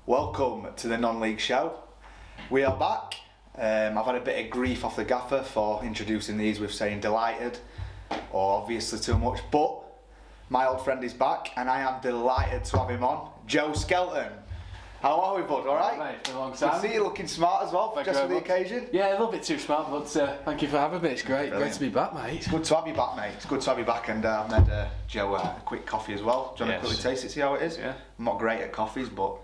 Welcome to the non-league show. We are back. I've had a bit of grief off the gaffer for introducing these with saying delighted, or obviously too much, but my old friend is back and I am delighted to have him on. Joe Skelton. How are we, bud? All right? Mate, it's been a long time. Good to see you looking smart as well, just for the occasion. Yeah, a little bit too smart, but thank you for having me. It's great. Brilliant. Great to be back, mate. It's good to have you back, mate. It's good to have you back, and I've made Joe a quick coffee as well. Do you want to quickly taste it, see how it is? Yeah. I'm not great at coffees, but...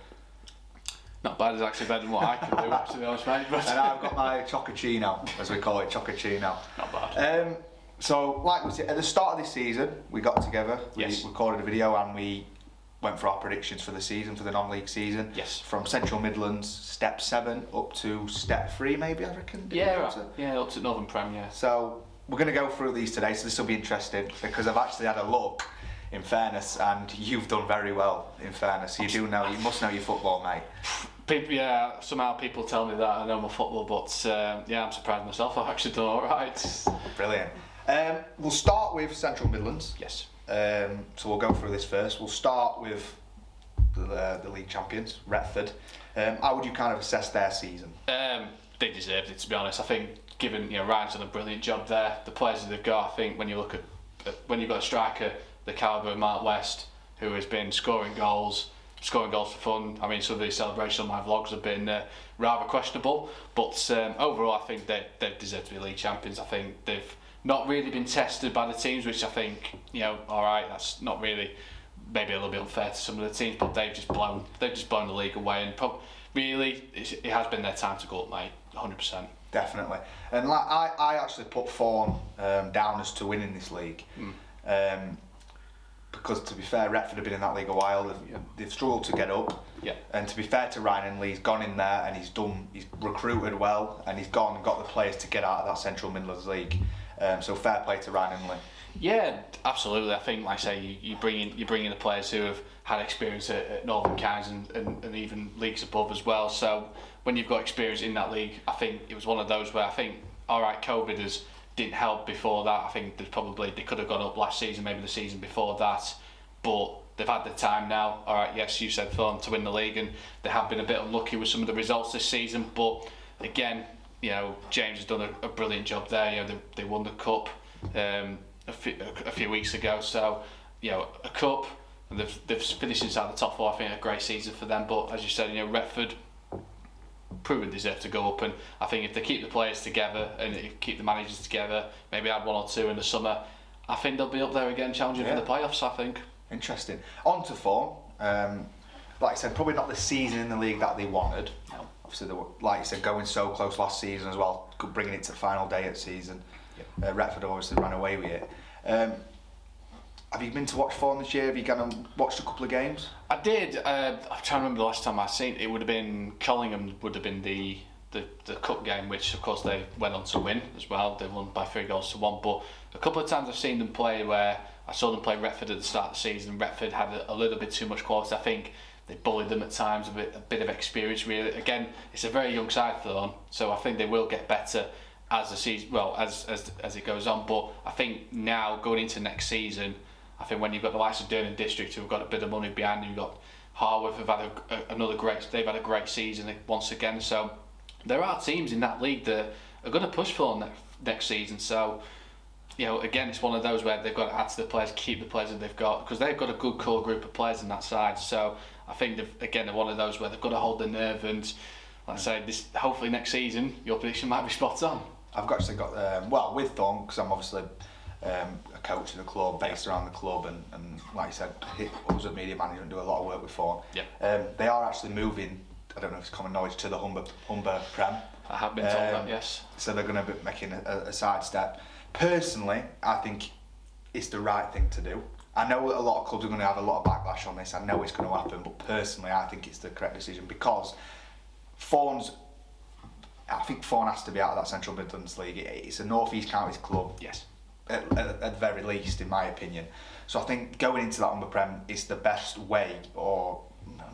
Not bad, it's actually better than what I can do, to be honest, mate. But... And I've got my choccacino, as we call it, choccacino. Not bad. So, like we said, at the start of this season, we got together, Yes. we recorded a video and we went for our predictions for the season, for the non-league season. Yes. From Central Midlands, step 7 up to step 3 maybe, I reckon. Up to Northern Prem, yeah. So, we're going to go through these today, so this will be interesting, because I've actually had a look, in fairness, and you've done very well, in fairness. You must know your football, mate. Somehow people tell me that I know my football, but I'm surprised myself. I've actually done all right. Brilliant. We'll start with Central Midlands. Yes. So we'll go through this first. We'll start with the league champions, Retford. How would you kind of assess their season? They deserved it, to be honest. I think, given Ryan's done a brilliant job there, the players that they've got. I think when you look at when you've got a striker the calibre of Mark West, who has been scoring goals for fun. I mean, some of these celebrations on my vlogs have been rather questionable, but overall I think they've deserved to be league champions. I think they've not really been tested by the teams, which I think, alright, that's not really, maybe a little bit unfair to some of the teams, but they've just blown the league away, and really it has been their time to go up, mate, 100%. Definitely. And like I actually put Fawn down as to winning this league. Because to be fair, Retford have been in that league a while. They've struggled to get up. Yeah. And to be fair to Ryan Inley, he's gone in there and he's recruited well, and he's gone and got the players to get out of that Central Midlands League. So fair play to Ryan Inley. Yeah, absolutely. I think, like I say, you bring in the players who have had experience at Northern Cans and even leagues above as well. So when you've got experience in that league, I think it was one of those where I think, alright, COVID didn't help before that. I think they could have gone up last season, maybe the season before that, but they've had the time now. Alright, yes, you said Thorn to win the league, and they have been a bit unlucky with some of the results this season, but again, James has done a brilliant job there. They won the cup a few weeks ago, so a cup, and they've finished inside the top 4. I think a great season for them, but as you said, Retford proven deserve to go up, and I think if they keep the players together and keep the managers together, maybe add 1 or 2 in the summer, I think they'll be up there again challenging for the playoffs, I think. Interesting. On to Fawn. Like I said, probably not the season in the league that they wanted. No. Obviously, they were, like you said, going so close last season as well, bringing it to the final day of the season. Yep. Retford obviously ran away with it. Have you been to watch Fawn this year? Have you gone and watched a couple of games? I did. I'm trying to remember the last time I seen it. It would have been Collingham. Would have been the cup game, which of course they went on to win as well. They won by 3-1. But a couple of times I've seen them play where I saw them play Retford at the start of the season. Retford had a little bit too much quality. I think they bullied them at times. A bit of experience really. Again, it's a very young side for them, so I think they will get better as the season, as it goes on. But I think now going into next season, I think when you've got the likes of Durham District who've got a bit of money behind them, you've got Harworth who've had they've had a great season once again. So there are teams in that league that are going to push for next season. So again, it's one of those where they've got to add to the players, keep the players that they've got, because they've got a good core group of players in that side. So I think they're one of those where they've got to hold their nerve, and like I say, hopefully next season your prediction might be spot on. I've actually got with Thorn, because I'm obviously a coach in the club, based around the club, and like you said, us at media management do a lot of work with Fawn. Yep. They are actually moving, I don't know if it's common knowledge, to the Humber Prem. I have been told that, yes. So they're going to be making a sidestep. Personally, I think it's the right thing to do. I know a lot of clubs are going to have a lot of backlash on this. I know it's going to happen, but personally, I think it's the correct decision, because I think Fawn has to be out of that Central Midlands League. It's a North East Counties club. Yes. At the very least, in my opinion. So I think going into that Humber Prem is the best way, or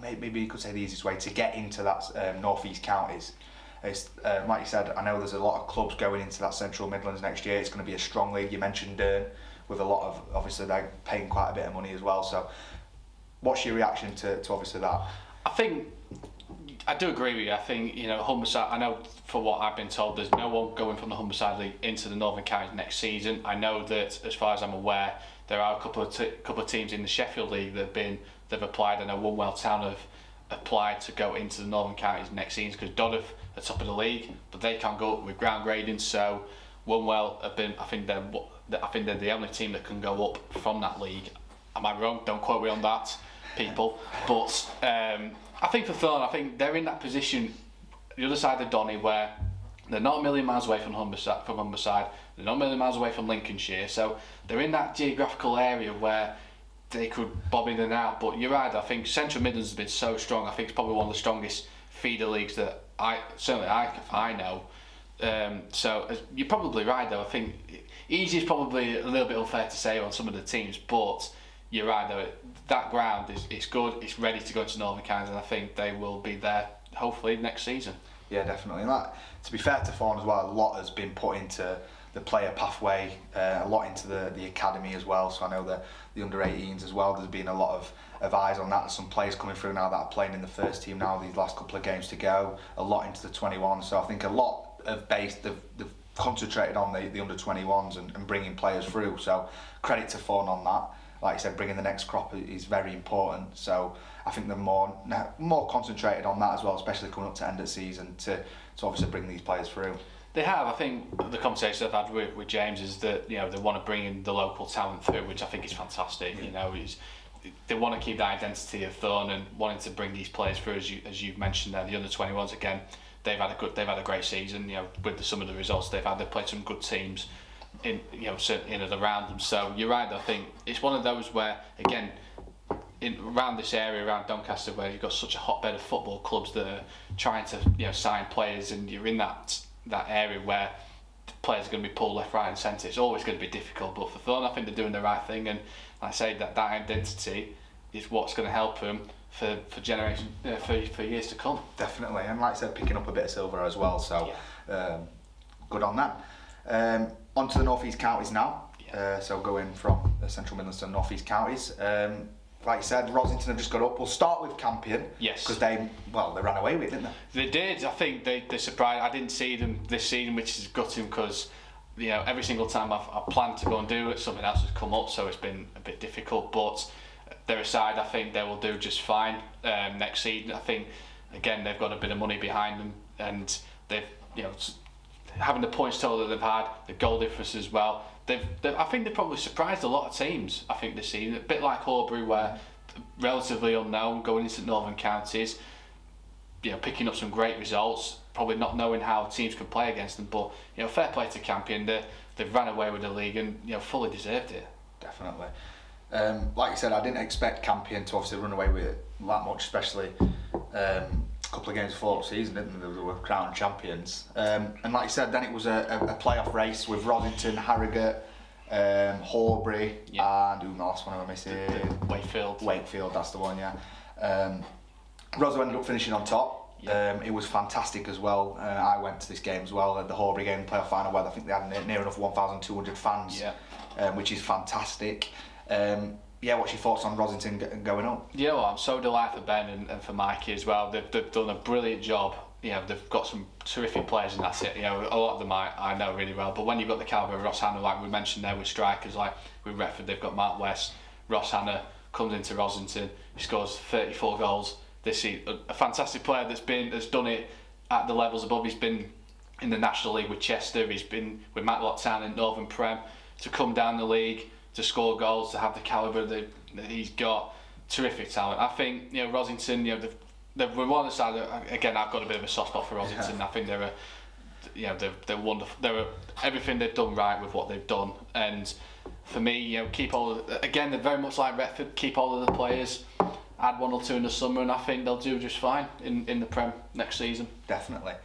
maybe you could say the easiest way, to get into that North East Counties. It's, like you said, I know there's a lot of clubs going into that Central Midlands next year. It's going to be a strong league. You mentioned Durham, with a lot of, obviously they're paying quite a bit of money as well. So what's your reaction to obviously that? I think I do agree with you. I think, Humberside, I know for what I've been told, there's no one going from the Humberside League into the Northern Counties next season. I know that, as far as I'm aware, there are a couple of teams in the Sheffield League they've applied. I know Wunwell Town have applied to go into the Northern Counties next season because Dodder are top of the league, but they can't go up with ground grading. So Wunwell have been. I think they're the only team that can go up from that league. Am I wrong? Don't quote me on that, people. But I think for Thorn, I think they're in that position, the other side of Donny, where they're not a million miles away from Humberside. They're not a million miles away from Lincolnshire. So they're in that geographical area where they could bob in and out. But you're right. I think Central Midlands has been so strong. I think it's probably one of the strongest feeder leagues that I know. So you're probably right though. I think easy is probably a little bit unfair to say on some of the teams, but you're right though. That ground it's good. It's ready to go into Northern Counties, and I think they will be there hopefully next season. Yeah, definitely. And that, to be fair to Fawn as well, a lot has been put into the player pathway, a lot into the academy as well. So I know the under-18s as well. There's been a lot of eyes on that. There's some players coming through now that are playing in the first team now. These last couple of games to go, a lot into the 21. So I think a lot of base they've concentrated on the under-21s and bringing players through. So credit to Fawn on that. Like I said, bringing the next crop is very important. So I think they're more concentrated on that as well, especially coming up to end of season to obviously bring these players through. They have. I think the conversation I've had with James is that they want to bring in the local talent through, which I think is fantastic. They want to keep the identity of Thorn and wanting to bring these players through, as you mentioned there. The under-21s again, they've had a great season. With some of the results they've had, they've played some good teams in and around them. So you're right. I think it's one of those where again, around this area, around Doncaster, where you've got such a hotbed of football clubs that are trying to sign players, and you're in that area where the players are going to be pulled left, right, and centre. It's always going to be difficult. But for Thorn, I think they're doing the right thing, and like I say that identity is what's going to help them for generation for years to come. Definitely, and like I said, picking up a bit of silver as well. So good on that. On to the North East counties now. So going from the Central Midlands to the North East counties. Like you said, Rosington have just got up. We'll start with Campion. Yes. Because they ran away with it, didn't they? They did. I think they surprised. I didn't see them this season, which is gutting because every single time I've planned to go and do it, something else has come up, so it's been a bit difficult. But they're aside, I think they will do just fine next season. I think again they've got a bit of money behind them, and they've having the points total that they've had, the goal difference as well. I think they've probably surprised a lot of teams. I think this season, a bit like Horbury, where relatively unknown going into Northern Counties, picking up some great results, probably not knowing how teams could play against them. But fair play to Campion. They've ran away with the league and fully deserved it. Definitely. Like you said, I didn't expect Campion to obviously run away with it that much, especially a couple of games before the season, didn't they? They were crowned champions. And like you said, then it was a playoff race with Rosington, Harrogate, Horbury, and who the last one am I missing? Wakefield, that's the one, yeah. Rosso ended up finishing on top. It was fantastic as well. I went to this game as well, the Horbury game, playoff final, where I think they had near enough 1,200 fans, which is fantastic. What's your thoughts on Rosington going up? I'm so delighted for Ben and for Mikey as well. They've done a brilliant job. They've got some terrific players, and that's it. A lot of them I know really well. But when you've got the calibre of Ross Hannah, like we mentioned there with strikers, like with Retford, they've got Mark West. Ross Hannah comes into Rosington, he scores 34 goals this season. A fantastic player that's done it at the levels above. He's been in the National League with Chester. He's been with Matlock Town in Northern Prem. To come down the league, to score goals, to have the calibre that he's got, terrific talent. I think Rosington, they're one of the side. Again, I've got a bit of a soft spot for Rosington. I think they're wonderful. Everything they've done right with what they've done, and for me, keep all. Again, they're very much like Retford. Keep all of the players. Add one or two in the summer, and I think they'll do just fine in the Prem next season. Definitely.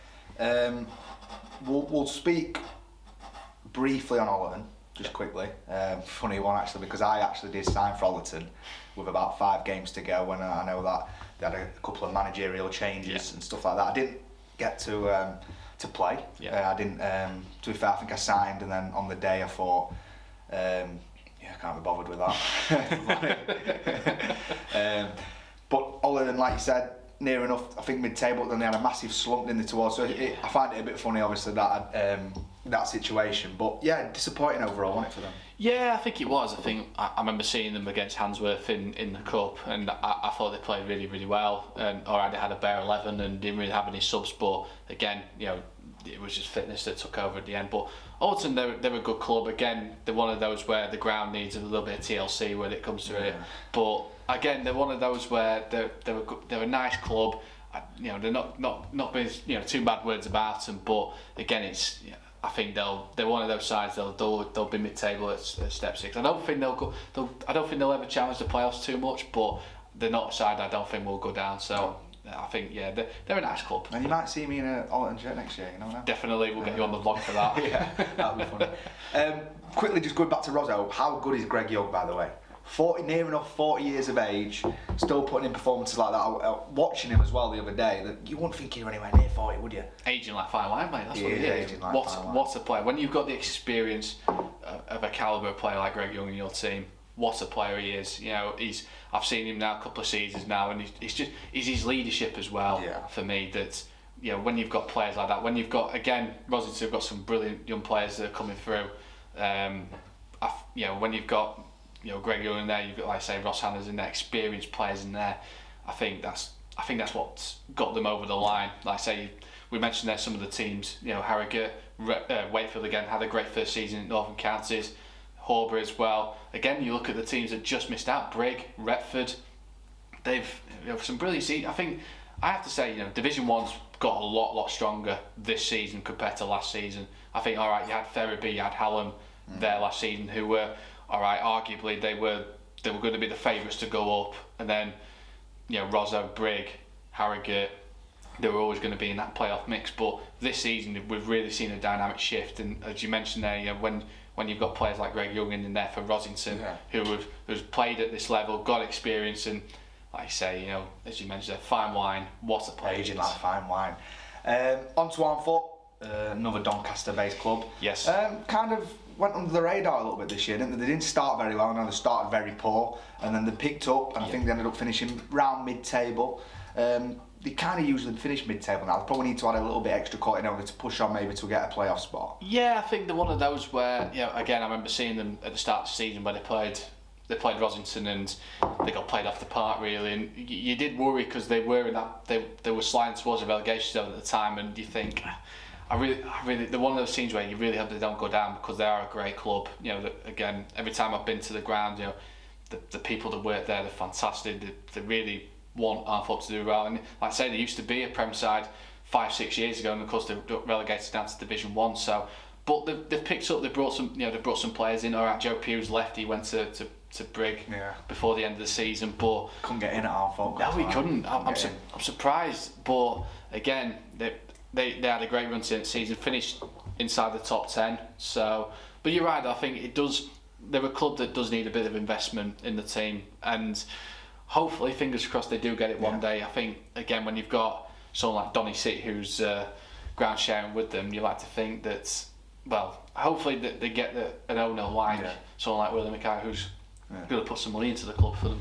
We'll speak briefly on Ollerton. Just quickly, funny one actually, because I actually did sign for Ollerton with about 5 games to go, and I know that they had a couple of managerial changes and stuff like that. I didn't get to play. I didn't. To be fair, I think I signed, and then on the day I thought, I can't be bothered with that. But Ollerton, like you said, near enough, I think, mid-table, then they had a massive slump in the towards. So I find it a bit funny, obviously, that situation. But yeah, disappointing overall, wasn't it, for them? Yeah, I think it was. I think I remember seeing them against Handsworth in the cup, and I thought they played really, really well. And already had a bare 11 and didn't really have any subs. But again, it was just fitness that took over at the end. But Alton, they're a good club. Again, they're one of those where the ground needs a little bit of TLC when it comes to it. But again, they're one of those where they're a nice club. They're not being too bad words about them. But again, I think they're one of those sides. They'll be mid-table at step 6. I don't think they'll ever challenge the playoffs too much. But they're not a side I don't think will go down. So. I think they're a nice club. And you might see me in an Alton shirt next year, now. Definitely, we'll get you on the vlog for that. Yeah, that'll be funny. Quickly, just going back to Rosso, how good is Greg Young, by the way? Near enough 40 years of age, still putting in performances like that. Watching him as well the other day, you wouldn't think he were anywhere near 40, would you? Aging like fine wine, mate. That's what he is. What a player! When you've got the experience of a calibre player like Greg Young in your team, what a player he is. I've seen him now a couple of seasons now, and he's his leadership as well. For me, that when you've got players like that, when you've got, again, Rosington have got some brilliant young players that are coming through. When you've got Greg Young in there, you've got, like I say, Ross Hannah's in there, experienced players in there. I think that's what's got them over the line. Like I say, we mentioned there some of the teams. Harrogate, Wakefield again had a great first season in Northern Counties. Horbury as well. Again, you look at the teams that just missed out. Brigg, Retford. They've some brilliant seasons. I think I have to say, Division 1's got a lot stronger this season compared to last season. I think, all right, you had Ferriby, you had Hallam there last season, who were, all right, arguably they were going to be the favourites to go up, and then Rosso, Brigg, Harrogate, they were always going to be in that playoff mix. But this season we've really seen a dynamic shift, and as you mentioned there, when you've got players like Greg Young in there for Rosington, who's played at this level, got experience, and like you say, as you mentioned, fine wine, what a player. Aging like fine wine. On to Armfoot, another Doncaster-based club. Yes. Kind of went under the radar a little bit this year, didn't they? They didn't start very well. I know they started very poor, and then they picked up, and I think they ended up finishing round mid-table. They kind of usually finish mid-table now. They probably need to add a little bit extra cut in order to push on maybe to get a playoff spot. Yeah, I think they're one of those where, again, I remember seeing them at the start of the season where they played Rosington and they got played off the park really, and you did worry because they were in that they were sliding towards a relegation zone at the time, and you think, I really, they're one of those teams where you really hope they don't go down because they are a great club. Again, every time I've been to the ground, the people that work there, they're fantastic. They really want Armfoot to do well, and like I say, they used to be a Prem side 5-6 years ago, and of course they got relegated down to Division 1. So, but they've picked up. They brought some players in. All right, Joe Pugh's left. He went to Brigg before the end of the season, but couldn't get in at Armfoot. No, he couldn't. I'm surprised, but again, they had a great run to the season, finished inside the top 10. So, but you're right. I think it does. They're a club that does need a bit of investment in the team, and hopefully, fingers crossed, they do get it one day. I think, again, when you've got someone like Donny City who's ground sharing with them, you like to think that, well, hopefully that they get an owner like someone like Willie Mackay who's going to put some money into the club for them.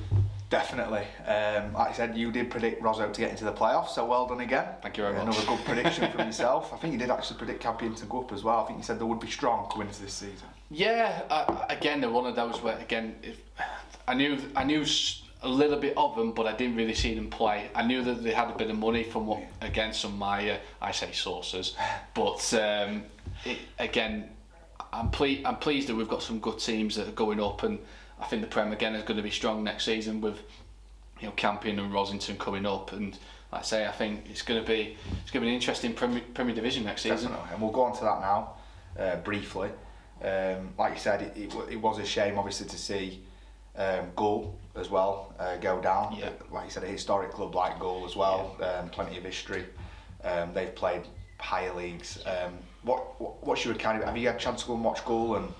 Definitely. Like I said, you did predict Rosso to get into the playoffs, so well done again. Thank you very much. Another good prediction from yourself. I think you did actually predict Campion to go up as well. I think you said they would be strong coming into this season. Yeah, again, they're one of those where, again, I knew a little bit of them, but I didn't really see them play. I knew that they had a bit of money from what, again, some of my I say sources, but again, I'm pleased that we've got some good teams that are going up, and I think the Prem again is going to be strong next season with Campion and Rosington coming up, and like I say, I think it's going to be an interesting Premier Division next season. Definitely, and we'll go on to that now briefly. Like you said, it was a shame obviously to see Gull as well go down. Yeah. Like you said, a historic club like Gull as well. Plenty of history. They've played higher leagues. What's your kind of? Have you had a chance to go and watch Gull? And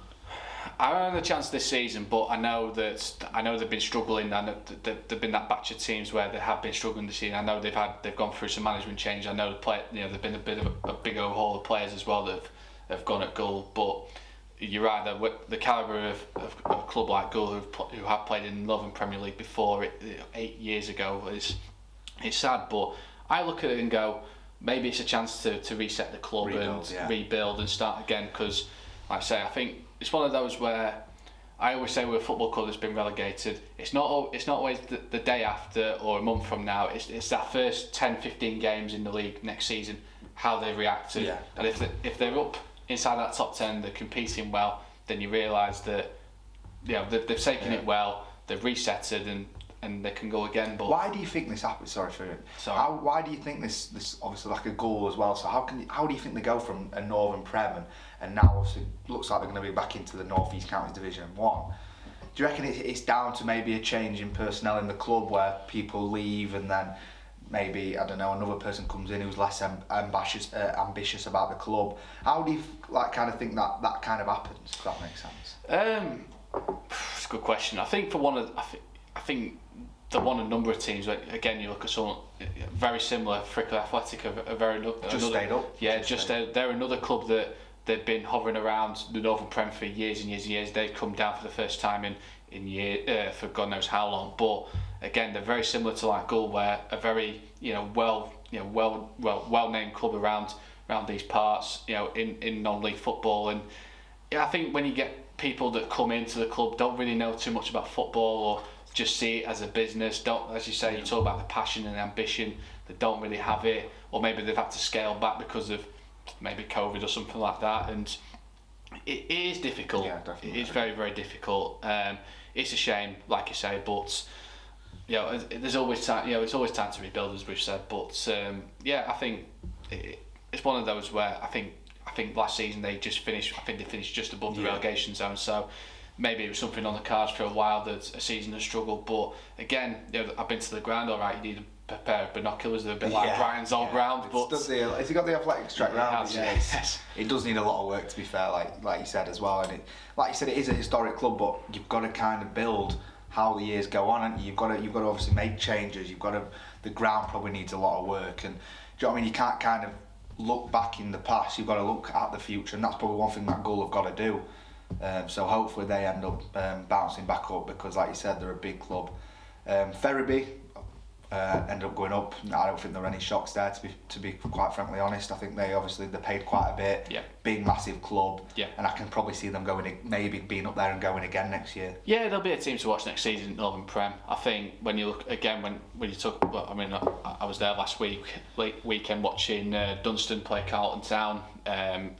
I haven't had a chance this season, but I know they've been struggling, and there've been that batch of teams where they have been struggling this season. I know they've gone through some management change. I know there've been a bit of a big overhaul of players as well that have gone at Gull, but you're right, the calibre of a club like Gull who have played in the Northern Premier League before 8 years ago is it's sad, but I look at it and go, maybe it's a chance to reset the club rebuild and start again. Because, like I say, I think it's one of those where I always say with a football club that's been relegated, it's not always the day after or a month from now. It's that first 10-15 games in the league next season, how they reacted. Yeah, and if they're up inside that top 10, they're competing well, then you realise that they've taken it well, they've reset it, and they can go again. But why do you think this happens? Sorry for it. Why do you think this obviously like a goal as well? So how do you think they go from a Northern Prem and now obviously looks like they're going to be back into the North East Counties Division 1? Do you reckon it's down to maybe a change in personnel in the club where people leave and then maybe, I don't know, another person comes in who's less ambitious about the club? How do you kind of think that kind of happens? If that makes sense. It's a good question. I think I think they're one of a number of teams. Again, you look at someone very similar. Frickle Athletic stayed up. Yeah, they're another club that they've been hovering around the Northern Prem for years and years and years. They've come down for the first time in for God knows how long. But again, they're very similar to like Gull, where a very well named club around these parts. In non-league football, and I think when you get people that come into the club don't really know too much about football or just see it as a business, as you say, you talk about the passion and ambition, they don't really have it, or maybe they've had to scale back because of maybe COVID or something like that, and it is difficult. Yeah, definitely. It is very, very difficult. It's a shame, like you say, but there's always time. It's always time to rebuild, as we've said. But I think it's one of those where I think last season they just finished. I think they finished just above the relegation zone. So maybe it was something on the cards for a while that a season has struggled. But again, I've been to the ground. All right, you need a pair of binoculars. They're a bit like Brian's old ground. But has he got the athletics track round? Yes. It does need a lot of work, to be fair. Like you said as well, and like you said, it is a historic club, but you've got to kind of build how the years go on, and you've got to obviously make changes. The ground probably needs a lot of work, and do you know what I mean? You can't kind of look back in the past. You've got to look at the future, and that's probably one thing that Gull have got to do. So hopefully they end up bouncing back up, because like you said, they're a big club. Ferriby ended up going up. I don't think there are any shocks there, to be quite frankly honest. I think they paid quite a bit. Yeah. Big massive club. Yeah. And I can probably see them maybe being up there and going again next year. Yeah, there'll be a team to watch next season, Northern Prem. I think when you look again, when you took, I was there last weekend watching Dunstan play Carlton Town.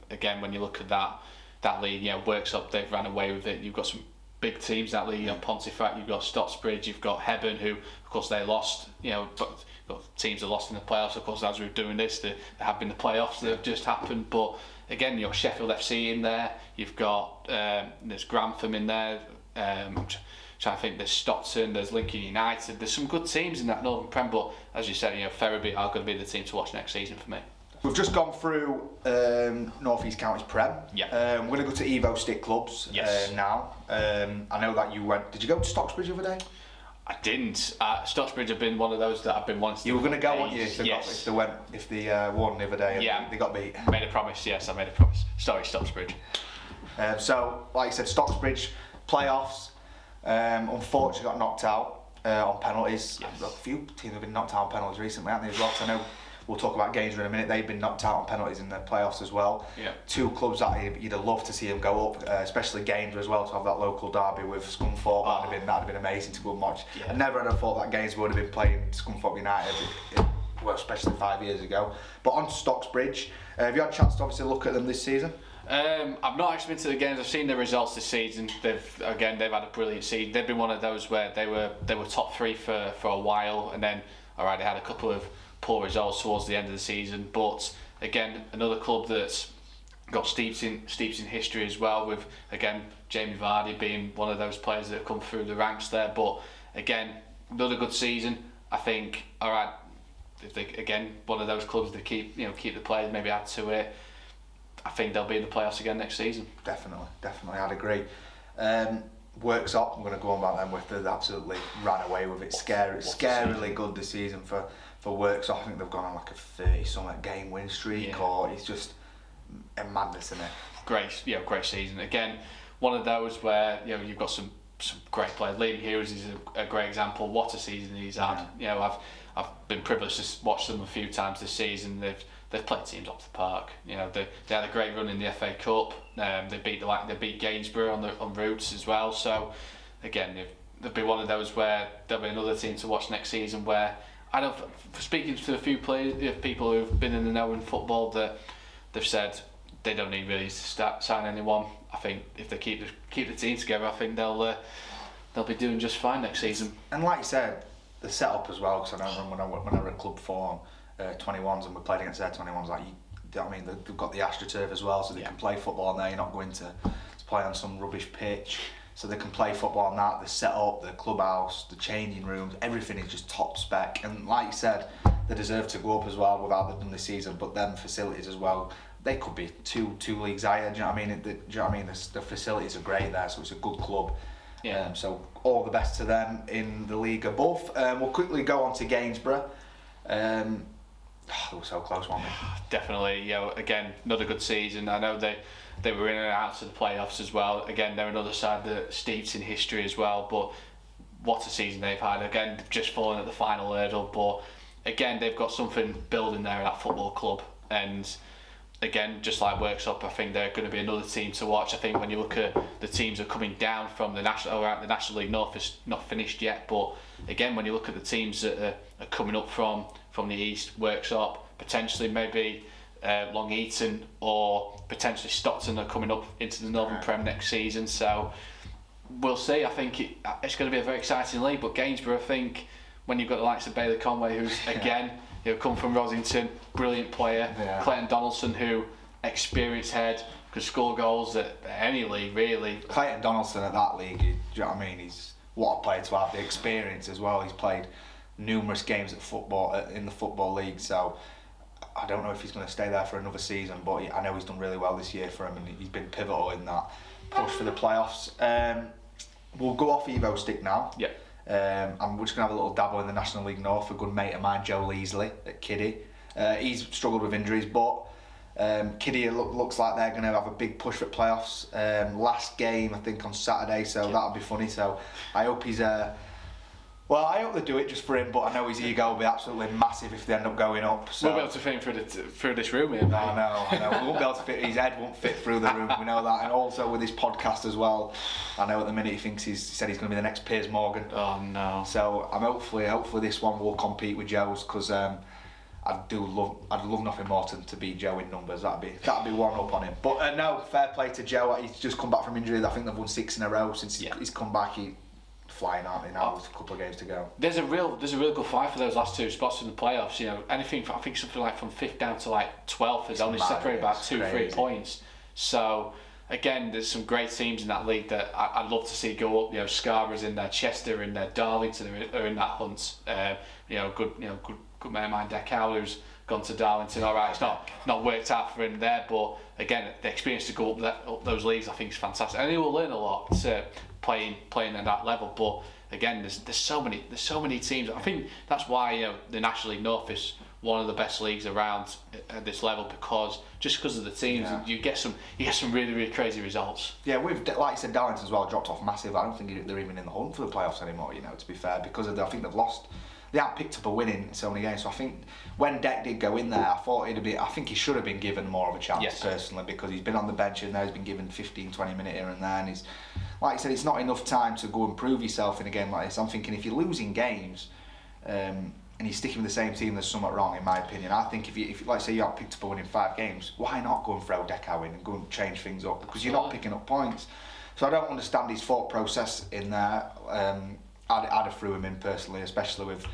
Again, when you look at that league, Worksop, they've ran away with it. You've got some big teams that league. Pontefract, you've got Stocksbridge, you've got Hebburn, who of course they lost. But you've got teams that lost in the playoffs. Of course, as we're doing this, there have been the playoffs that have just happened. But again, you've got Sheffield FC in there. You've got there's Grantham in there. I'm trying to think. There's Stockton. There's Lincoln United. There's some good teams in that Northern Prem. But as you said, Ferriby are going to be the team to watch next season for me. We've just gone through North East Counties Prem. Yeah. We're going to go to Evo Stick clubs now. I know that you went. Did you go to Stocksbridge the other day? I didn't. Stocksbridge have been one of those that I've been wanting to. You were going to go, weren't you? If they won the other day. Yeah. They got beat. Made a promise. Yes, I made a promise. Sorry, Stocksbridge. So, like I said, Stocksbridge playoffs. Unfortunately, got knocked out on penalties. Yes. A few teams have been knocked out on penalties recently, haven't they? As well. So I know. We'll talk about Gainsborough in a minute. They've been knocked out on penalties in the playoffs as well. Yeah. Two clubs that you'd have loved to see them go up, especially Gainsborough as well, to have that local derby with Scunthorpe. That'd have been amazing to go and watch. Yeah. I never had thought that Gainsborough would have been playing Scunthorpe United, especially 5 years ago. But on to Stocksbridge. Have you had a chance to obviously look at them this season? I've not actually been to the games. I've seen the results this season. They've had a brilliant season. They've been one of those where they were top three for a while, and then they had a couple of poor results towards the end of the season. But again, another club that's got steeped in history as well, with again Jamie Vardy being one of those players that have come through the ranks there. But again, another good season. I think if they again one of those clubs that keep the players, maybe add to it, I think they'll be in the playoffs again next season. Definitely, I'd agree. Worksop, I'm going to go on about them with. They absolutely ran away with it. Scarily good this season for Worksop. I think they've gone on like a 30-something game win streak, or it's just a madness, isn't it? Great season. Again, one of those where you've got some great players. Liam Hughes is a great example. What a season he's had. I've been privileged to watch them a few times this season. They've played teams up the park. You know, they had a great run in the FA Cup. They beat Gainsborough on routes as well. So again, they'll be one of those where there'll be another team to watch next season. Where I know, speaking to a few people who've been in the know in football, that they've said they don't need really to sign anyone. I think if they keep the team together, I think they'll be doing just fine next season. And like you said, the setup as well. Because I know when I were at Club 4 on 21s and we played against their 21s, like you know what I mean, they've got the AstroTurf as well, so they can play football on there. You're not going to play on some rubbish pitch. So they can play football on that. The setup, the clubhouse, the changing rooms, everything is just top spec. And like you said, they deserve to go up as well without they've done this season. But then facilities as well, they could be two leagues higher. Do you know what I mean? The facilities are great there, so it's a good club. Yeah. So all the best to them in the league above. We'll quickly go on to Gainsborough. They were so close, weren't they? Definitely. You know, again, another good season. I know they were in and out to the playoffs as well. Again, they're another side that steeps in history as well. But what a season they've had. Again, they've just fallen at the final hurdle. But again, they've got something building there at that football club. And again, just like Worksop, I think they're going to be another team to watch. I think when you look at the teams that are coming down from the National League North is not finished yet, but again, when you look at the teams that are coming up from the East, Worksop, potentially maybe Long Eaton or potentially Stockton are coming up into the Northern Prem next season. So we'll see. I think it's going to be a very exciting league, but Gainsborough, I think, when you've got the likes of Bailey Conway, who's again, come from Rosington, brilliant player. Yeah. Clayton Donaldson, who experienced head, could score goals at any league really. Clayton Donaldson at that league, do you know what I mean? He's what a player to have, the experience as well. He's played numerous games at football in the football league, so I don't know if he's going to stay there for another season, but I know he's done really well this year for him, and he's been pivotal in that push for the playoffs. We'll go off Evo Stick now. Yeah. And we're just going to have a little dabble in the National League North. A good mate of mine, Joe Leasley at Kiddie. He's struggled with injuries, but Kiddie looks like they're going to have a big push for playoffs. Last game, I think, on Saturday, so that'll be funny. So I hope he's... Well, I hope they do it just for him, but I know his ego will be absolutely massive if they end up going up. So. We'll be able to fit him through this room here, mate. I know. We won't be able to fit, his head won't fit through the room, we know that. And also with his podcast as well, I know at the minute he said he's going to be the next Piers Morgan. Oh, no. So I'm hopefully this one will compete with Joe's, because I'd love nothing more to beat Joe in numbers. That'd be one up on him. But no, fair play to Joe. He's just come back from injury. I think they've won 6 in a row since he's come back. Flying, aren't they, now with a couple of games to go. There's a real good fight for those last 2 spots in the playoffs. You know, anything I think something like from 5th down to like 12th is only separated by 2-3 points. So again, there's some great teams in that league that I'd love to see go up. You know, Scarborough's in there, Chester in there, Darlington are in that hunt. Good man of mine, Decal, who's gone to Darlington. All right, it's not worked out for him there, but again, the experience to go up those leagues, I think, is fantastic, and he will learn a lot playing at that level. But again, there's so many teams. I think that's why the National League North is one of the best leagues around at this level, because of the teams, you get some really, really crazy results. Yeah, with like you said, Darlington as well dropped off massive. I don't think they're even in the hunt for the playoffs anymore. To be fair, because I think they've lost. They haven't picked up a win in so many games. So I think when Deck did go in there, I think he should have been given more of a chance personally, because he's been on the bench and now he's been given 15-20 minutes here and there, and he's, like I said, it's not enough time to go and prove yourself in a game like this. I'm thinking if you're losing games and you're sticking with the same team, there's something wrong in my opinion. I think if you like say you have picked up a win in 5 games, why not go and throw Deco in and go and change things up, because you're not picking up points. So I don't understand his thought process in there. I'd have threw him in personally, especially with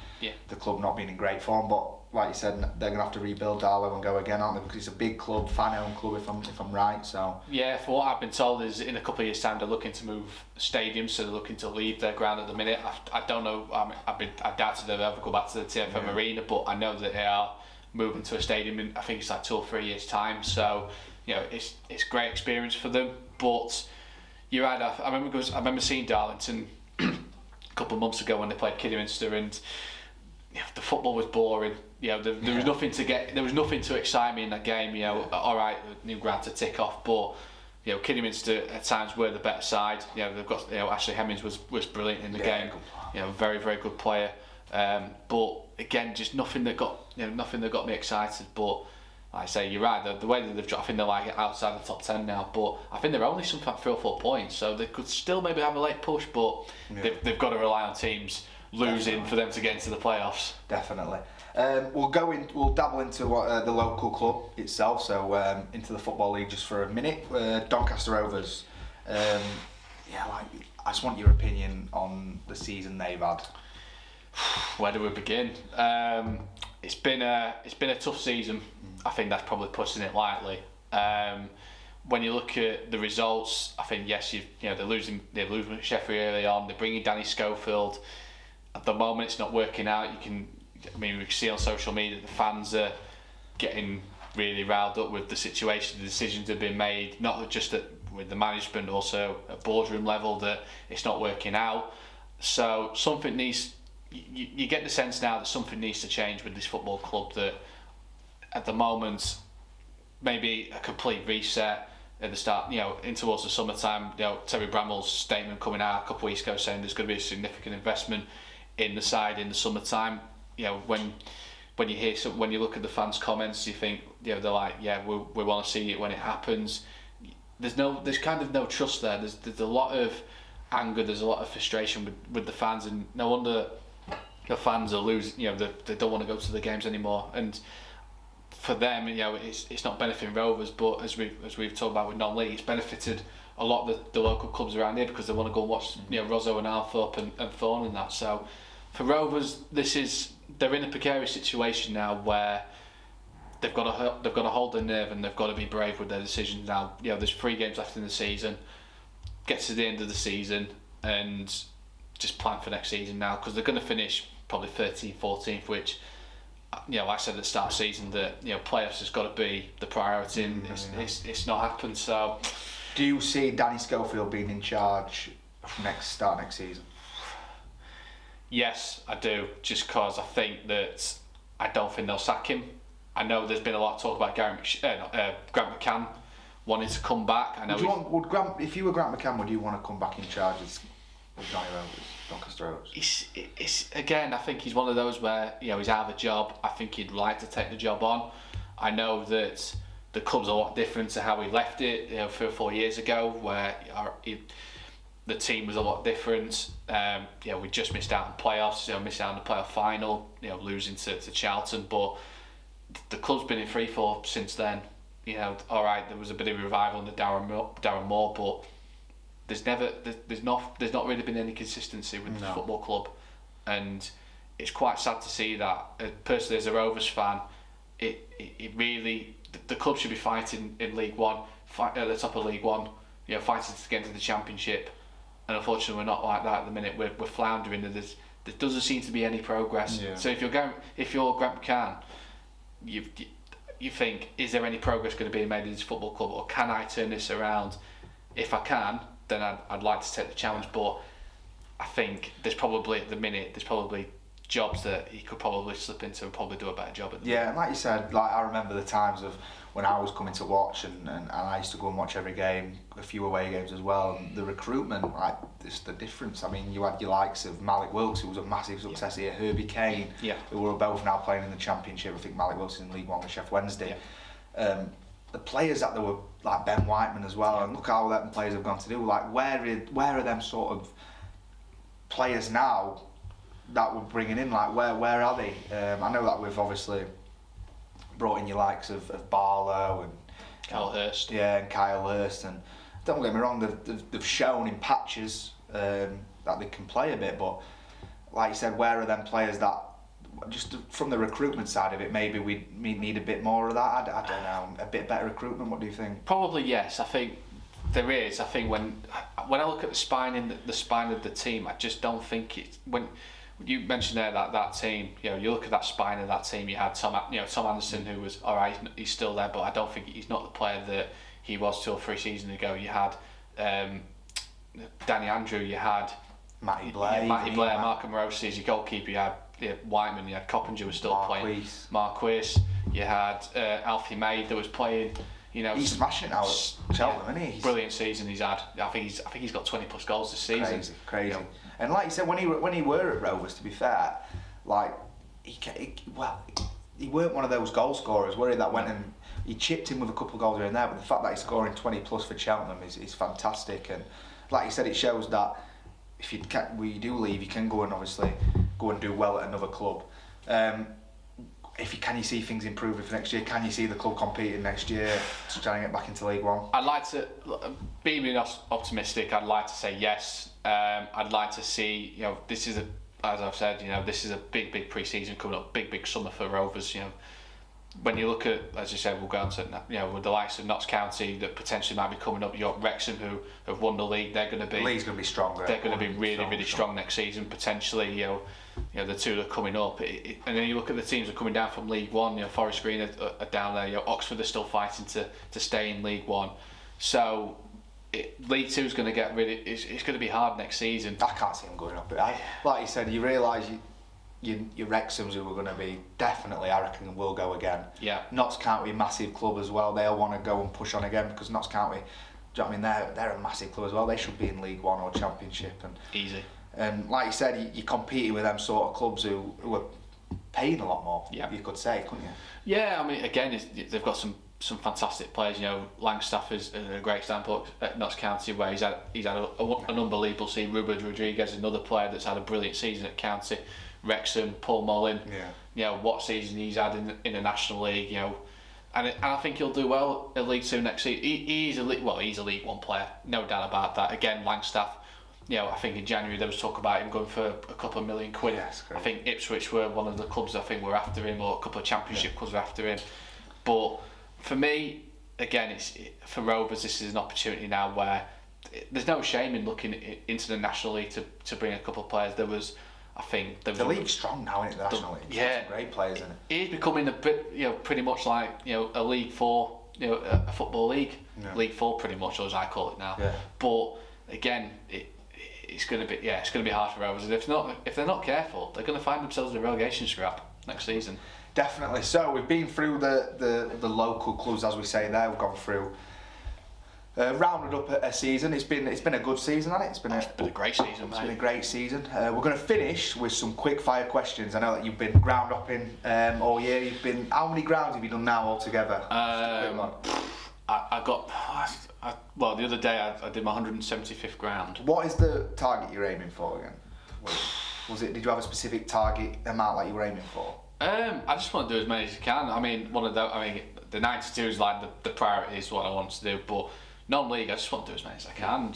the club not being in great form. But like you said, they're going to have to rebuild Darlow and go again, aren't they? Because it's a big club, fan-owned club, if I'm right. So yeah, for what I've been told is in a couple of years' time they're looking to move stadiums, so they're looking to leave their ground at the minute. I don't know. I doubt they'll ever go back to the TFM Arena, but I know that they are moving to a stadium in, I think it's like 2 or 3 years' time. So it's great experience for them. But I remember seeing Darlington couple of months ago when they played Kidderminster, and the football was boring. There was nothing to there was nothing to excite me in that game. All right, new ground to tick off, but Kidderminster at times were the better side. They've got Ashley Hemmings was brilliant in the game. Very, very good player. But again, just nothing that got me excited. But like I say, you're right. The way that they've dropped, I think they're like outside the top 10 now. But I think they're only something like 3 or 4 points, so they could still maybe have a late push. But they've got to rely on teams losing for them to get into the playoffs. Definitely. We'll dabble into what the local club itself. So into the Football League just for a minute. Doncaster Rovers. I just want your opinion on the season they've had. Where do we begin? It's been a tough season. I think that's probably pushing it lightly. When you look at the results, I think yes, they're losing Sheffield early on. They're bringing Danny Schofield. At the moment, it's not working out. We can see on social media the fans are getting really riled up with the situation. The decisions have been made, not just with the management, also at boardroom level, that it's not working out. So something needs. You get the sense now that something needs to change with this football club. That at the moment, maybe a complete reset at the start. In towards the summertime. Terry Bramall's statement coming out a couple of weeks ago saying there's going to be a significant investment in the side in the summertime. When you look at the fans' comments, you think they're like, we want to see it when it happens. There's kind of no trust there. There's a lot of anger. There's a lot of frustration with the fans, and no wonder the fans are losing. They don't want to go to the games anymore. And for them, it's not benefiting Rovers, but as we've talked about with non-league, it's benefited a lot of the local clubs around here because they want to go and watch Rosso and Althorpe and Thorn and that. So for Rovers, they're in a precarious situation now where they've got to hold their nerve and they've got to be brave with their decisions now. There's 3 games left in the season. Get to the end of the season and just plan for next season now, because they're going to finish probably 13th, 14th, which like I said at the start of the season, that playoffs has got to be the priority, and it's not happened. So, do you see Danny Schofield being in charge next season? Yes, I do. Just because I don't think they'll sack him. I know there's been a lot of talk about Grant McCann wanting to come back. I know. If you were Grant McCann, would you want to come back in charge as Johnny Rovers, Doncaster Rovers? It's again, I think he's one of those where he's out of a job. I think he'd like to take the job on. I know that the club's a lot different to how he left it 3 or 4 years ago, where the team was a lot different. We just missed out on playoffs. Missed out on the playoff final. Losing to Charlton, but the club's been in free fall since then. All right, there was a bit of a revival under Darren Moore, but there's not really been any consistency with the football club, and it's quite sad to see that. Personally, as a Rovers fan, it really, the club should be fighting in League One, at the top of League One, fighting to get into the Championship, and unfortunately we're not like that at the minute. We're floundering. There doesn't seem to be any progress. Yeah. So if you're Grant McCann, you think, is there any progress going to be made in this football club, or can I turn this around? If I can, then I'd like to take the challenge. But I think there's probably jobs that he could probably slip into and probably do a better job at. And like you said, I remember the times of when I was coming to watch, and I used to go and watch every game, a few away games as well, and the recruitment, just the difference. I mean, you had your likes of Malik Wilkes, who was a massive success here, Herbie Kane, who were both now playing in the Championship. I think Malik Wilkes is in League One with Sheff Wednesday. The players that there were, like Ben Whiteman as well, and look how them players have gone to do. Where are them sort of players now that we're bringing in? Where are they? I know that we've obviously brought in your likes of Barlow and Kyle Hurst. And Kyle Hurst, and don't get me wrong, they've shown in patches that they can play a bit, but like you said, where are them players that, just from the recruitment side of it, maybe we need a bit more of that? I don't know, a bit better recruitment. What do you think? Probably yes. I think there is. I think when I look at the spine of the team, I just don't think it's, when you mentioned there that team, you look at that spine of that team. You had Tom Anderson, who was all right. He's still there, but I don't think he's not the player that he was 2 or 3 seasons ago. You had Danny Andrew. You had Matty Blair, Markham Morosi as your goalkeeper. You had Whiteman. You had Coppinger was still playing. Marquis. You had Alfie May that was playing. He's smashing it now at Cheltenham, isn't he? Brilliant season he's had. I think he's got 20+ goals this season. Crazy. And like you said, when he were at Rovers, to be fair, like he weren't one of those goal scorers, were he? That went and he chipped in with a couple of goals here and there. But the fact that he's scoring 20 plus for Cheltenham is fantastic. And like you said, it shows that if you do leave, you can go and obviously go and do well at another club. Can you see things improving for next year? Can you see the club competing next year to try and get back into League One? I'd like to, being optimistic, I'd like to say yes. I'd like to see, this is as I've said, this is a big pre-season coming up, big summer for Rovers. When you look at, as you said, we'll go on to, with the likes of Notts County that potentially might be coming up. You've got Wrexham who have won the league. They're going to be. The league's going to be stronger. They're going to be really strong next season potentially. The two that are coming up, and then you look at the teams that are coming down from League One. Forest Green are down there. Oxford are still fighting to stay in League One. So League Two is going to get really. It's going to be hard next season. I can't see them going up. Like you said, you realise your Wrexhams who are going to be definitely, I reckon, will go again. Yeah. Notts County, massive club as well. They'll want to go and push on again because Notts County, do you know what I mean? They're a massive club as well. They should be in League One or Championship. And easy. And like you said, you're competing with them sort of clubs who are paying a lot more. Yeah. You could say, couldn't you? Yeah, I mean, again, they've got some fantastic players. Langstaff is a great example at Notts County where he's had an unbelievable season. Ruben Rodriguez, another player that's had a brilliant season at County. Wrexham, Paul Mullin. Yeah. What season he's had in the National League. And I think he'll do well at League Two next season. He's a League One player, no doubt about that. Again, Langstaff. I think in January there was talk about him going for a couple of million quid. Yes, I think Ipswich were one of the clubs I think were after him, or a couple of Championship clubs were after him. But for me, again, for Rovers, this is an opportunity now where there's no shame in looking into the National League to bring a couple of players. The league's strong now, isn't it? The National League. Yeah, some great players in it. It's becoming a bit, pretty much like a League Four, a football league, League Four, pretty much, as I call it now. Yeah. But again, it's going to be hard for Rovers, and if they're not careful, they're going to find themselves in a relegation scrap next season. Definitely. So we've been through the local clubs, as we say there. We've gone through. Rounded up a season. It's been a good season, hasn't it? It's been a great season. It's been a great season. We're going to finish with some quick fire questions. I know that you've been ground hopping all year. How many grounds have you done now altogether? Well, the other day I did my 175th ground. What is the target you're aiming for again? Did you have a specific target amount that you were aiming for? I just want to do as many as I can. I mean, the 92 is like the priority is what I want to do, but non-league, I just want to do as many as I can.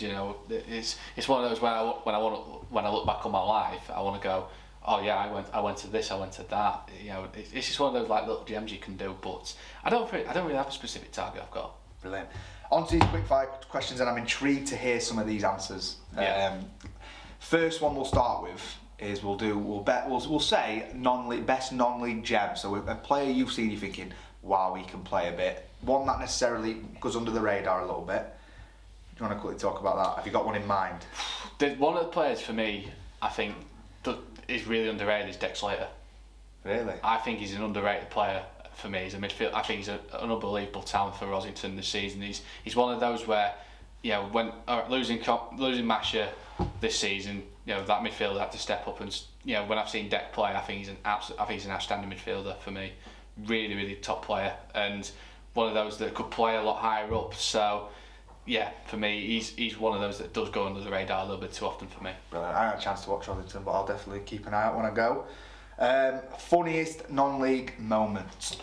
It's one of those when I look back on my life, I want to go, oh yeah, I went to this, I went to that. It's just one of those like little gems you can do. But I don't really have a specific target I've got. Brilliant. On to these quick fire questions, and I'm intrigued to hear some of these answers. Yeah. First one we'll start with is we'll say best non-league gem. So a player you've seen, you're thinking, wow, he can play a bit. One that necessarily goes under the radar a little bit. Do you want to quickly talk about that? Have you got one in mind? One of the players for me, I think, that is really underrated is Dex Slater. Really? I think he's an underrated player for me. He's a midfield. I think he's an unbelievable talent for Rossington this season. He's one of those where, when losing Masher this season, that midfielder had to step up, and when I've seen Deck play, I think he's an outstanding midfielder for me. Really top player, and one of those that could play a lot higher up. So for me, he's one of those that does go under the radar a little bit too often for me. Brilliant. I had a chance to watch Rossington, but I'll definitely keep an eye out when I go. Funniest non-league moment?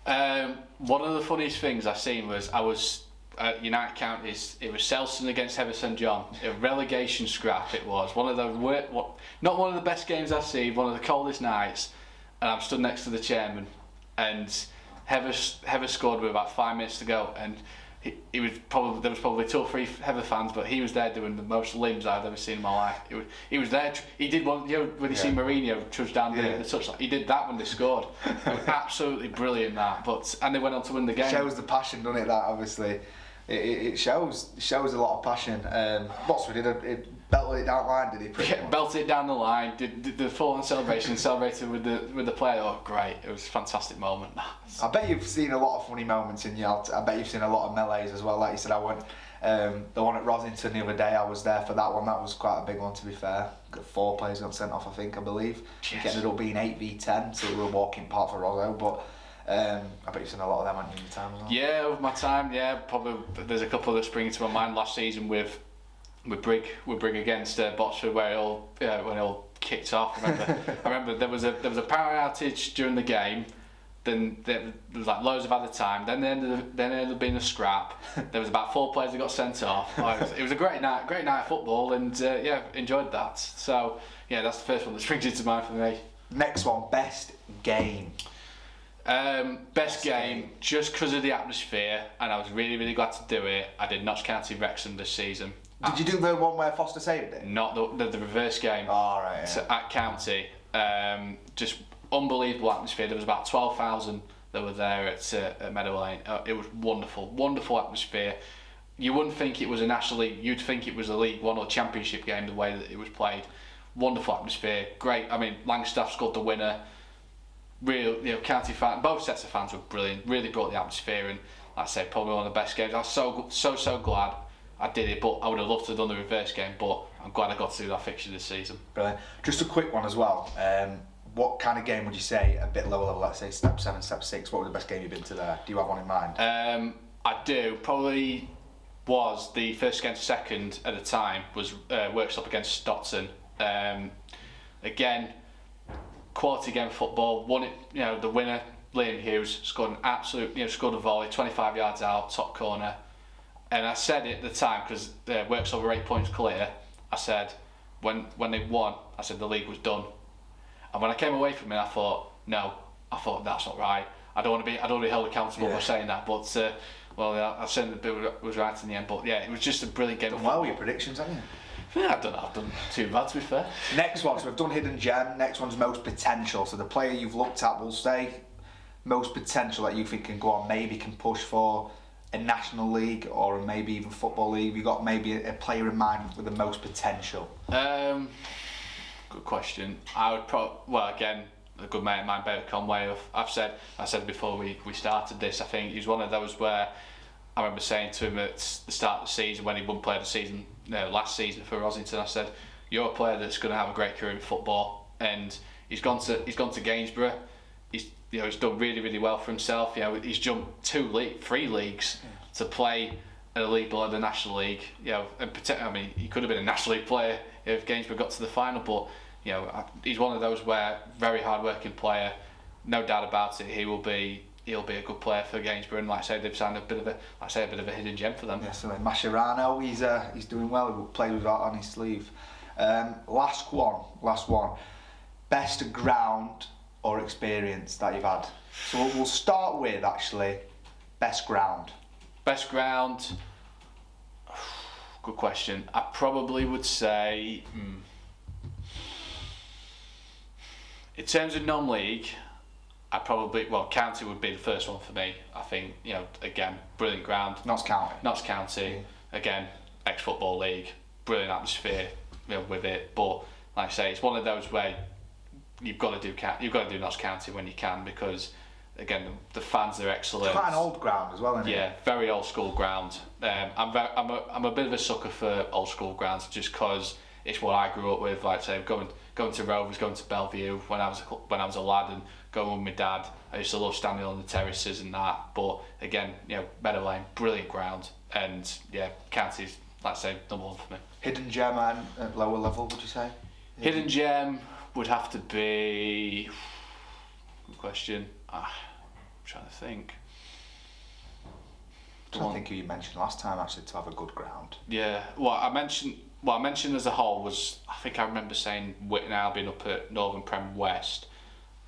One of the funniest things I've seen was I was at United Counties. It was Selston against Heather St John. A relegation scrap it was. One of the not one of the best games I've seen. One of the coldest nights, and I'm stood next to the chairman, and Heather scored with about 5 minutes to go, and there was probably 2 or 3 Heather fans, but he was there doing the most limbs I've ever seen in my life. He was there. He did one. When you see Mourinho trudge down the touchline, he did that when they scored. It was absolutely brilliant that. And they went on to win the game. Shows the passion, doesn't it? That obviously. it shows a lot of passion. Botsford did belted it down the line, did he? Yeah, belted it down the line. Did the full-on celebration, celebrated with the player. Oh, great! It was a fantastic moment. I bet you've seen a lot of funny moments in Yalt. I bet you've seen a lot of melees as well. Like you said, I went the one at Rosington the other day. I was there for that one. That was quite a big one, to be fair. Got 4 players got sent off, I believe. Yes. It ended up being 8v10, so we were walking part for Rosso, but. I bet you've seen a lot of them, haven't you, in your time as well? Yeah, over my time, yeah. Probably there's a couple that spring into my mind last season with Brig against Botsford where when it all kicked off. I remember there was a power outage during the game. Then there was like loads of added time. Then there ended up being a scrap. There was about 4 players that got sent off. It was a great night of football, and enjoyed that. So yeah, that's the first one that springs into mind for me. Next one, best game. Best game, just because of the atmosphere, and I was really, really glad to do it. I did Notts County Wrexham this season. Did you do the one where Foster saved it? Not the reverse game. Oh, right, yeah. So at County, just unbelievable atmosphere. There was about 12,000 that were there at Meadow Lane. It was wonderful atmosphere. You wouldn't think it was a National League. You'd think it was a League One or Championship game the way that it was played. Wonderful atmosphere, great. I mean, Langstaff scored the winner. Real, County fan. Both sets of fans were brilliant. Really brought the atmosphere, and like I say, probably one of the best games. I was so glad I did it, but I would have loved to have done the reverse game. But I'm glad I got to do that fixture this season. Brilliant. Just a quick one as well. What kind of game would you say a bit lower level? Let's say step 7, step 6. What was the best game you've been to there? Do you have one in mind? I do. Probably was the first against second at the time was Workshop against Stotton. Again. Quality game of football, won it, the winner, Liam Hughes, scored an absolute, scored a volley, 25 yards out, top corner. And I said it at the time, because Works over 8 points clear, I said, when they won, I said the league was done. And when I came away from it, I thought that's not right. I don't want to be held accountable for saying that, but I said that it was right in the end. But yeah, it was just a brilliant game of football. Well with your predictions, haven't you? Yeah, I don't know, I've done too bad, to be fair. Next one, so we've done Hidden Gem. Next one's most potential. So the player you've looked at will say most potential that you think can go on, maybe can push for a National League or maybe even Football League. Have you got maybe a player in mind with the most potential? Good question. I would again, a good mate of mine, Better Conway. I said before we started this, I think he's one of those where I remember saying to him at the start of the season when he wouldn't play the season, last season for Rosington, I said, "You're a player that's going to have a great career in football." And he's gone to Gainsborough. He's done really, really well for himself. He's jumped 3 leagues to play at a league below the National League. And he could have been a National League player if Gainsborough got to the final. But he's one of those where very hard-working player, no doubt about it. He'll be a good player for Gainsborough, and like I say, they've signed a bit of a hidden gem for them. Yes, so Mascherano, he's doing well. He played with that on his sleeve. Last one. Best ground or experience that you've had. So we'll start with actually best ground. Best ground. Good question. I probably would say, in terms of non-league, County would be the first one for me. I think, again, brilliant ground. Notts County. Again, ex-Football League, brilliant atmosphere, with it. But like I say, it's one of those where you've got to do Notts County when you can, because again, the fans are excellent. It's quite an old ground as well, isn't it? Yeah, very old school ground. I'm a bit of a sucker for old school grounds, just because it's what I grew up with. Like I say, going to Rovers, going to Bellevue when I was a lad, and going with my dad. I used to love standing on the terraces and that. But again, Meadow Lane, brilliant ground, and County's, like I say, number one for me. Hidden gem and at lower level, would you say? Hidden gem would have to be. Good question. I'm trying to think. I think you mentioned last time actually to have a good ground. Yeah. What I mentioned as a whole was, I think I remember saying Witten Albion up at Northern Prem West.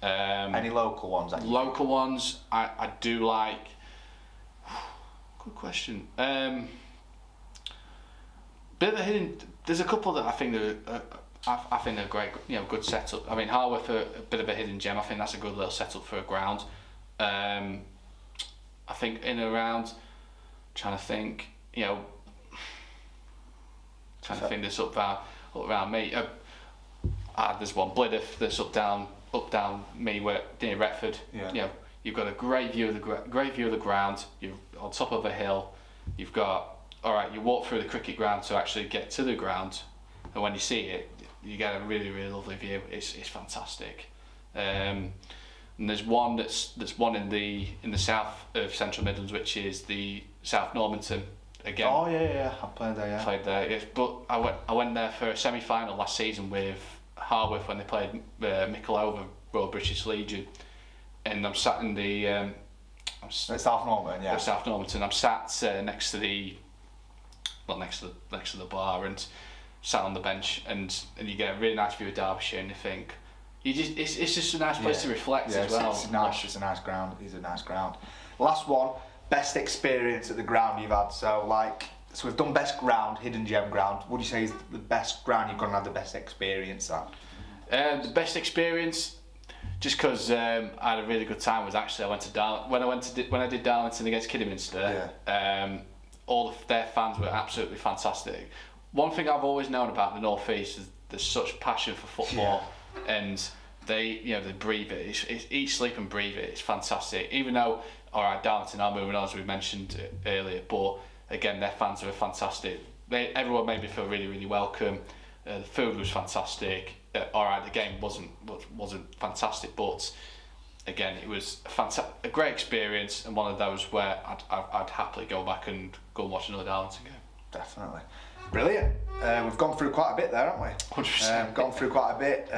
Any local ones? Local ones, I do like. Good question. Bit of a hidden. There's a couple that I think they're great. Good setup. I mean, Harworth a bit of a hidden gem. I think that's a good little setup for a ground. I think in and around trying to think, trying to think this up around me. There's one, Blythe, that's up down me near Retford. Yeah. You've got a great view of the ground. You're on top of a hill. You've got you walk through the cricket ground to actually get to the ground, and when you see it, you get a really, really lovely view. It's fantastic. And there's one that's in the south of Central Midlands, which is the South Normanton. Again. Oh yeah, I played there. Yeah. Played there. Yes, but I went there for a semi-final last season with Harworth when they played Micklehove, Royal British Legion, and I'm sat in the South Normanton, yeah. South Normanton. I'm sat next to the bar and sat on the bench, and you get a really nice view of Derbyshire, and you think it's just a nice place to reflect as well. It's a nice ground. It's a nice ground. Last one, best experience at the ground you've had. So we've done best ground, hidden gem ground. What do you say is the best ground you've gone and had the best experience at? The best experience, just because I had a really good time, was actually when I did Darlington against Kidderminster. Yeah. All of their fans were absolutely fantastic. One thing I've always known about the North East is there's such passion for football, and they breathe it. It's eat, sleep and breathe it. It's fantastic. Even though Darlington are moving on, as we mentioned earlier, but again their fans were fantastic. Everyone made me feel really, really welcome. The food was fantastic. The game wasn't fantastic, but again it was a great experience, and one of those where I'd happily go back and go and watch another Darlington game. Definitely. Brilliant. We've gone through quite a bit there, haven't we? 100%. Gone through quite a bit.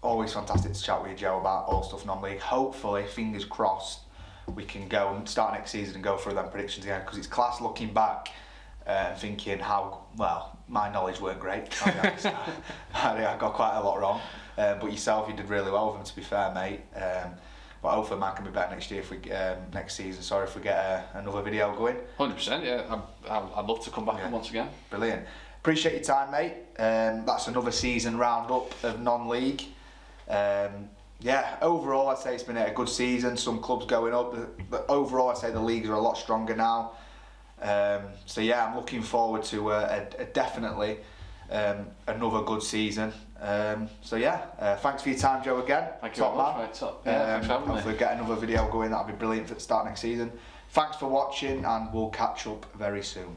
Always fantastic to chat with you, Joe, about all stuff non-league. Hopefully, fingers crossed, we can go and start next season and go through them predictions again, because it's class looking back and thinking my knowledge weren't great. I'll be honest. I got quite a lot wrong. But yourself, you did really well with them, to be fair, mate. But hopefully mine can be better next year next season. Sorry if we get another video going. 100%, yeah. I'd love to come back once again. Brilliant. Appreciate your time, mate. That's another season roundup of non-league. Overall I'd say it's been a good season. Some clubs going up. But overall I'd say the leagues are a lot stronger now. I'm looking forward to definitely another good season. Thanks for your time, Joe, again. Thank you very much, mate. Thanks for having me. Hopefully get another video going. That'll be brilliant for the start next season. Thanks for watching, and we'll catch up very soon.